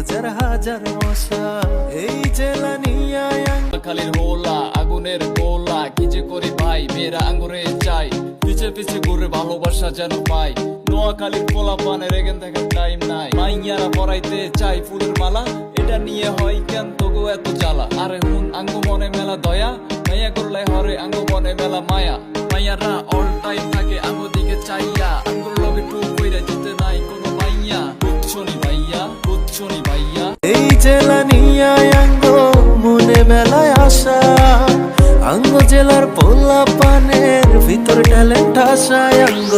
হাজার হাজার মশা এই জেলা নিয়ে খালির হোলা আগুনের গোলা কি যে করি ভাই মেয়েরা আঙ্গুরে চাই পিছে পিছে ঘুরে ভালোবাসা যেন পাই নোয়াখালীর পোলা পানের এখান থেকে টাইম নাই মাইয়ারা পরাইতে চাই ফুলের মালা এটা নিয়ে হয় কেন তবু এত জ্বালা আরে হুন আঙ্গু মনে মেলা দয়া মাইয়া করলে হরে আঙ্গু মনে মেলা মায়া মাইয়ারা অল টাইম থাকে আঙ্গু দিকে চাইয়া আঙ্গুর লগে টু কইরা যেতে নাই কোনো মাইয়া বুঝছনি ভাইয়া বুঝছনি ভাইয়া এই জেলা নিয়ে আঙ্গ মনে মেলায় আসা আঙ্গ জেলার পোলা পানের ভিতর ট্যালেন্ট আসা আঙ্গ